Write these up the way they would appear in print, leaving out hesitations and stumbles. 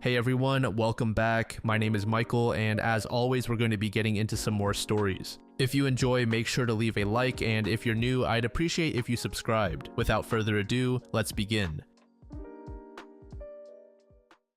Hey everyone, welcome back. My name is Michael, and as always, we're going to be getting into some more stories. If you enjoy, make sure to leave a like, and if you're new, I'd appreciate if you subscribed. Without further ado, let's begin.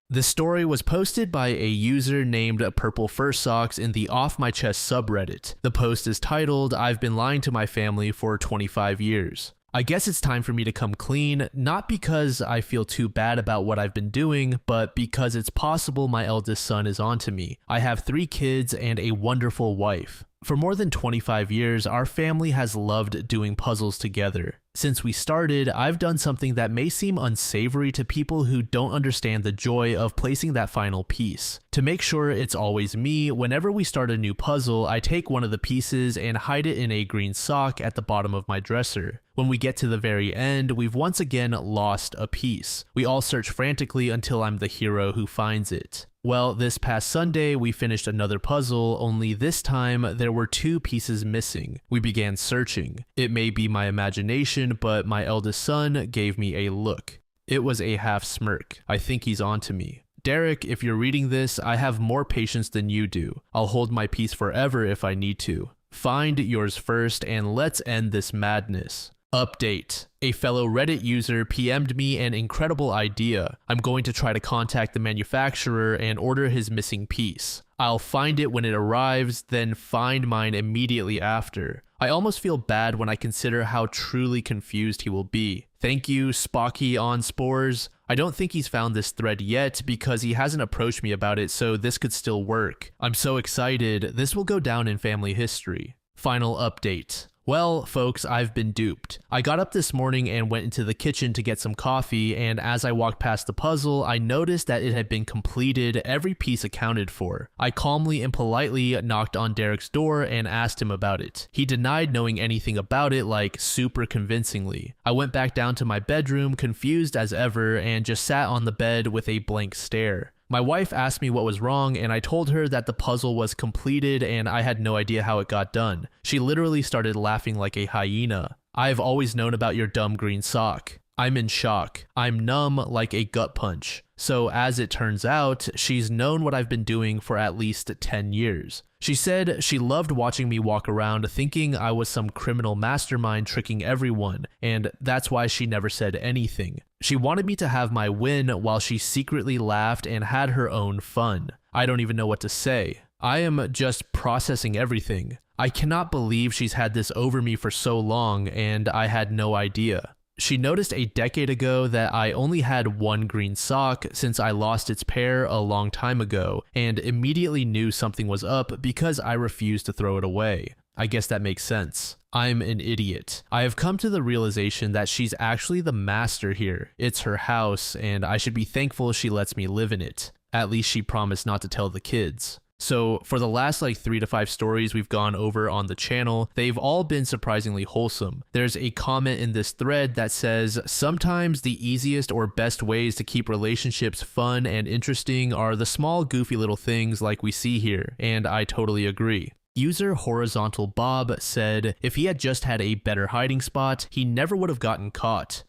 This story was posted by a user named Purple Fur Socks in the Off My Chest subreddit. The post is titled, "I've been lying to my family for 25 years. I guess it's time for me to come clean, not because I feel too bad about what I've been doing, but because it's possible my eldest son is onto me. I have 3 kids and a wonderful wife. For more than 25 years, our family has loved doing puzzles together. Since we started, I've done something that may seem unsavory to people who don't understand the joy of placing that final piece. To make sure it's always me, whenever we start a new puzzle, I take one of the pieces and hide it in a green sock at the bottom of my dresser. When we get to the very end, we've once again lost a piece. We all search frantically until I'm the hero who finds it. Well, this past Sunday, we finished another puzzle, only this time there were 2 pieces missing. We began searching. It may be my imagination, but my eldest son gave me a look. It was a half smirk. I think he's onto me. Derek, if you're reading this, I have more patience than you do. I'll hold my peace forever if I need to. Find yours first and let's end this madness." Update. A fellow Reddit user PM'd me an incredible idea. I'm going to try to contact the manufacturer and order his missing piece. I'll find it when it arrives, then find mine immediately after. I almost feel bad when I consider how truly confused he will be. Thank you, Spocky on Spores. I don't think he's found this thread yet because he hasn't approached me about it, so this could still work. I'm so excited. This will go down in family history. Final update. Well, folks, I've been duped. I got up this morning and went into the kitchen to get some coffee, and as I walked past the puzzle, I noticed that it had been completed, every piece accounted for. I calmly and politely knocked on Derek's door and asked him about it. He denied knowing anything about it, like super convincingly. I went back down to my bedroom, confused as ever, and just sat on the bed with a blank stare. My wife asked me what was wrong, and I told her that the puzzle was completed and I had no idea how it got done. She literally started laughing like a hyena. "I've always known about your dumb green sock." I'm in shock. I'm numb like a gut punch. So as it turns out, she's known what I've been doing for at least 10 years. She said she loved watching me walk around thinking I was some criminal mastermind tricking everyone, and that's why she never said anything. She wanted me to have my win while she secretly laughed and had her own fun. I don't even know what to say. I am just processing everything. I cannot believe she's had this over me for so long, and I had no idea. She noticed a decade ago that I only had 1 green sock since I lost its pair a long time ago, and immediately knew something was up because I refused to throw it away. I guess that makes sense. I'm an idiot. I have come to the realization that she's actually the master here. It's her house, and I should be thankful she lets me live in it. At least she promised not to tell the kids. So for the last 3 to 5 stories we've gone over on the channel, they've all been surprisingly wholesome. There's a comment in this thread that says, "Sometimes the easiest or best ways to keep relationships fun and interesting are the small goofy little things like we see here," and I totally agree. User Horizontal Bob said, "If he had just had a better hiding spot, he never would have gotten caught."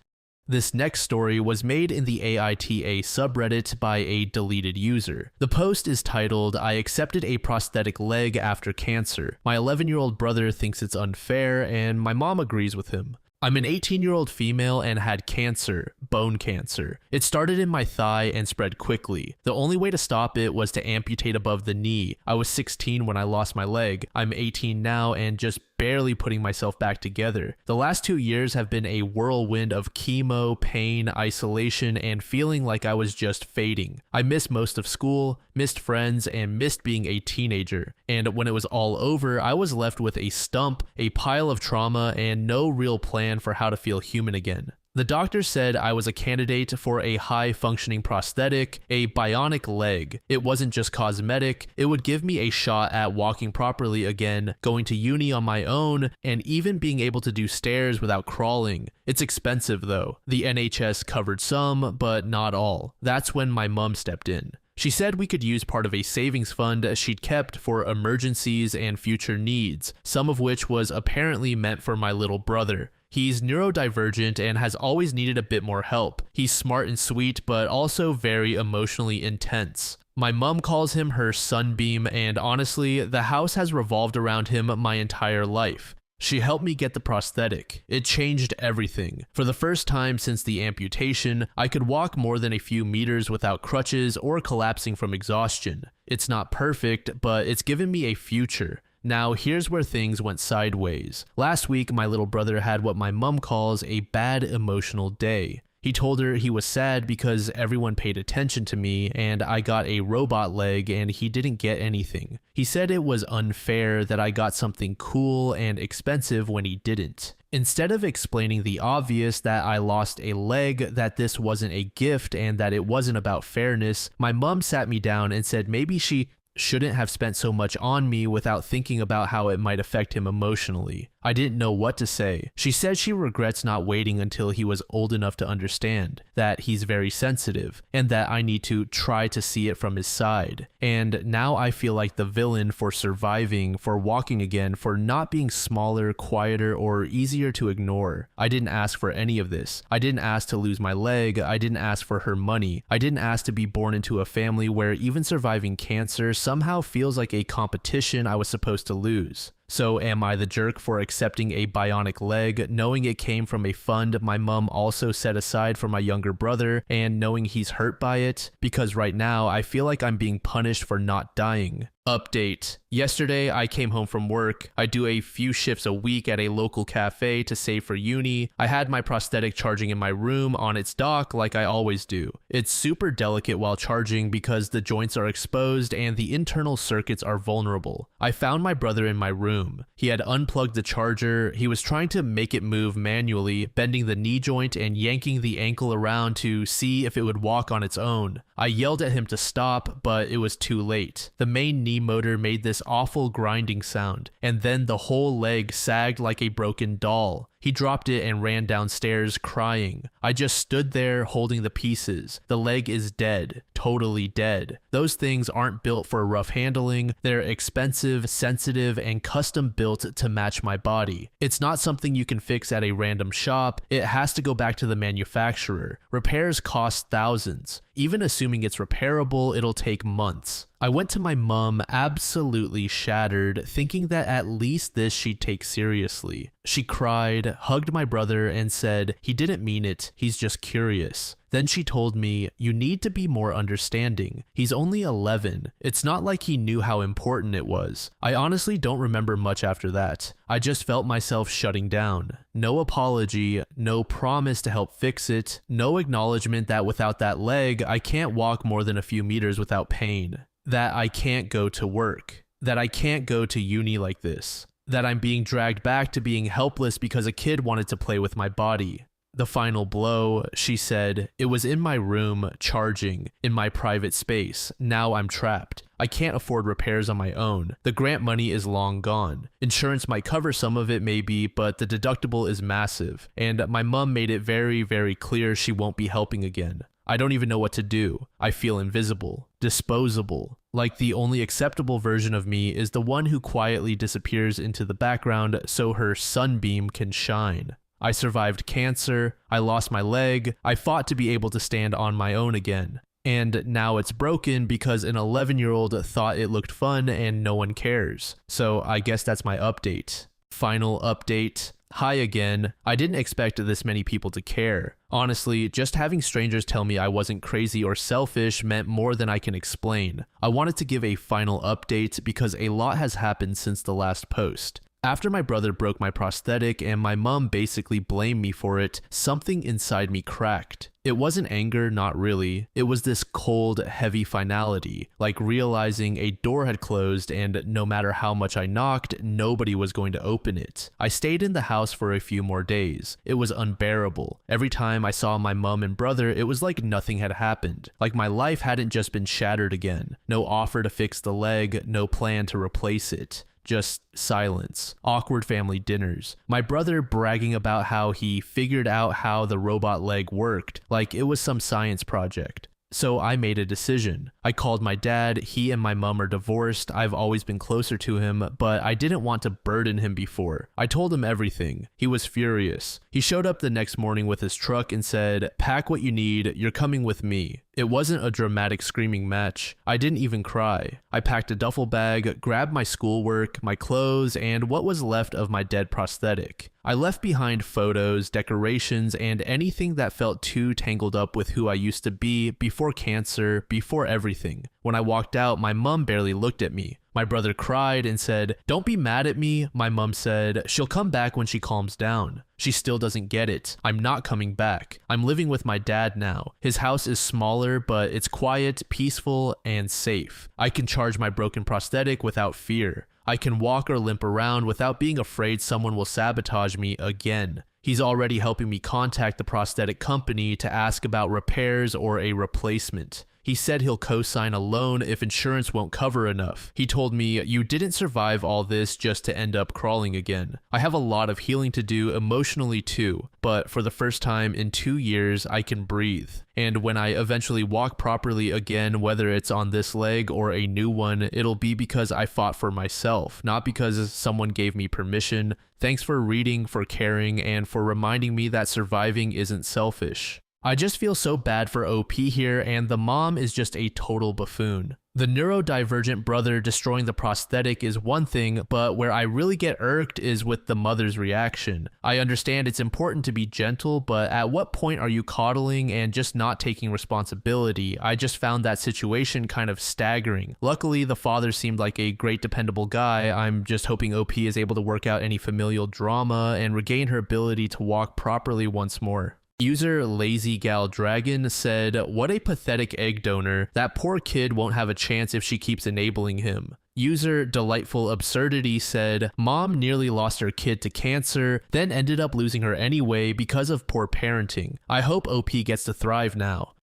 This next story was made in the AITA subreddit by a deleted user. The post is titled, "I accepted a prosthetic leg after cancer. My 11-year-old brother thinks it's unfair, and my mom agrees with him. I'm an 18-year-old female and had cancer, bone cancer. It started in my thigh and spread quickly. The only way to stop it was to amputate above the knee. I was 16 when I lost my leg. I'm 18 now and just barely putting myself back together. The last 2 years have been a whirlwind of chemo, pain, isolation, and feeling like I was just fading. I missed most of school, missed friends, and missed being a teenager. And when it was all over, I was left with a stump, a pile of trauma, and no real plan for how to feel human again. The doctor said I was a candidate for a high-functioning prosthetic, a bionic leg. It wasn't just cosmetic, it would give me a shot at walking properly again, going to uni on my own, and even being able to do stairs without crawling. It's expensive though. The NHS covered some, but not all. That's when my mom stepped in. She said we could use part of a savings fund she'd kept for emergencies and future needs, some of which was apparently meant for my little brother. He's neurodivergent and has always needed a bit more help. He's smart and sweet, but also very emotionally intense. My mom calls him her sunbeam, and honestly, the house has revolved around him my entire life. She helped me get the prosthetic. It changed everything. For the first time since the amputation, I could walk more than a few meters without crutches or collapsing from exhaustion. It's not perfect, but it's given me a future. Now, here's where things went sideways. Last week, my little brother had what my mom calls a bad emotional day. He told her he was sad because everyone paid attention to me and I got a robot leg and he didn't get anything. He said it was unfair that I got something cool and expensive when he didn't. Instead of explaining the obvious that I lost a leg, that this wasn't a gift and that it wasn't about fairness, my mom sat me down and said maybe she shouldn't have spent so much on me without thinking about how it might affect him emotionally. I didn't know what to say. She said she regrets not waiting until he was old enough to understand, that he's very sensitive, and that I need to try to see it from his side. And now I feel like the villain for surviving, for walking again, for not being smaller, quieter, or easier to ignore. I didn't ask for any of this. I didn't ask to lose my leg. I didn't ask for her money. I didn't ask to be born into a family where even surviving cancer somehow feels like a competition I was supposed to lose. So am I the jerk for accepting a bionic leg, knowing it came from a fund my mom also set aside for my younger brother, and knowing he's hurt by it? Because right now I feel like I'm being punished for not dying. Update. Yesterday, I came home from work. I do a few shifts a week at a local cafe to save for uni. I had my prosthetic charging in my room on its dock like I always do. It's super delicate while charging because the joints are exposed and the internal circuits are vulnerable. I found my brother in my room. He had unplugged the charger. He was trying to make it move manually, bending the knee joint and yanking the ankle around to see if it would walk on its own. I yelled at him to stop, but it was too late. The main knee motor made this awful grinding sound, and then the whole leg sagged like a broken doll. He dropped it and ran downstairs crying. I just stood there holding the pieces. The leg is dead, totally dead. Those things aren't built for rough handling. They're expensive, sensitive, and custom built to match my body. It's not something you can fix at a random shop. It has to go back to the manufacturer. Repairs cost thousands. Even assuming it's repairable, it'll take months. I went to my mom absolutely shattered, thinking that at least this she'd take seriously. She cried, hugged my brother, and said, "He didn't mean it, he's just curious." Then she told me, "You need to be more understanding. He's only 11. It's not like he knew how important it was." I honestly don't remember much after that. I just felt myself shutting down. No apology, no promise to help fix it, no acknowledgement that without that leg, I can't walk more than a few meters without pain. That I can't go to work. That I can't go to uni like this. That I'm being dragged back to being helpless because a kid wanted to play with my body. The final blow, she said, it was in my room, charging, in my private space. Now I'm trapped. I can't afford repairs on my own. The grant money is long gone. Insurance might cover some of it maybe, but the deductible is massive. And my mom made it very, very clear she won't be helping again. I don't even know what to do. I feel invisible, disposable. Like the only acceptable version of me is the one who quietly disappears into the background so her sunbeam can shine. I survived cancer, I lost my leg, I fought to be able to stand on my own again. And now it's broken because an 11-year-old thought it looked fun and no one cares. So I guess that's my update. Final update. Hi again. I didn't expect this many people to care. Honestly, just having strangers tell me I wasn't crazy or selfish meant more than I can explain. I wanted to give a final update because a lot has happened since the last post. After my brother broke my prosthetic and my mom basically blamed me for it, something inside me cracked. It wasn't anger, not really. It was this cold, heavy finality, like realizing a door had closed and no matter how much I knocked, nobody was going to open it. I stayed in the house for a few more days. It was unbearable. Every time I saw my mom and brother, it was like nothing had happened. Like my life hadn't just been shattered again. No offer to fix the leg, no plan to replace it. Just silence. Awkward family dinners. My brother bragging about how he figured out how the robot leg worked, like it was some science project. So I made a decision. I called my dad. He and my mom are divorced. I've always been closer to him, but I didn't want to burden him before. I told him everything. He was furious. He showed up the next morning with his truck and said, "Pack what you need. You're coming with me." It wasn't a dramatic screaming match. I didn't even cry. I packed a duffel bag, grabbed my schoolwork, my clothes, and what was left of my dead prosthetic. I left behind photos, decorations, and anything that felt too tangled up with who I used to be before cancer, before everything. When I walked out, my mom barely looked at me. My brother cried and said, "Don't be mad at me." My mom said, "She'll come back when she calms down." She still doesn't get it. I'm not coming back. I'm living with my dad now. His house is smaller, but it's quiet, peaceful, and safe. I can charge my broken prosthetic without fear. I can walk or limp around without being afraid someone will sabotage me again. He's already helping me contact the prosthetic company to ask about repairs or a replacement. He said he'll co-sign a loan if insurance won't cover enough. He told me, "You didn't survive all this just to end up crawling again." I have a lot of healing to do emotionally too, but for the first time in 2 years, I can breathe. And when I eventually walk properly again, whether it's on this leg or a new one, it'll be because I fought for myself, not because someone gave me permission. Thanks for reading, for caring, and for reminding me that surviving isn't selfish. I just feel so bad for OP here, and the mom is just a total buffoon. The neurodivergent brother destroying the prosthetic is one thing, but where I really get irked is with the mother's reaction. I understand it's important to be gentle, but at what point are you coddling and just not taking responsibility? I just found that situation kind of staggering. Luckily, the father seemed like a great dependable guy. I'm just hoping OP is able to work out any familial drama and regain her ability to walk properly once more. User Lazy Gal Dragon said, "What a pathetic egg donor. That poor kid won't have a chance if she keeps enabling him." User Delightful Absurdity said, "Mom nearly lost her kid to cancer, then ended up losing her anyway because of poor parenting. I hope OP gets to thrive now."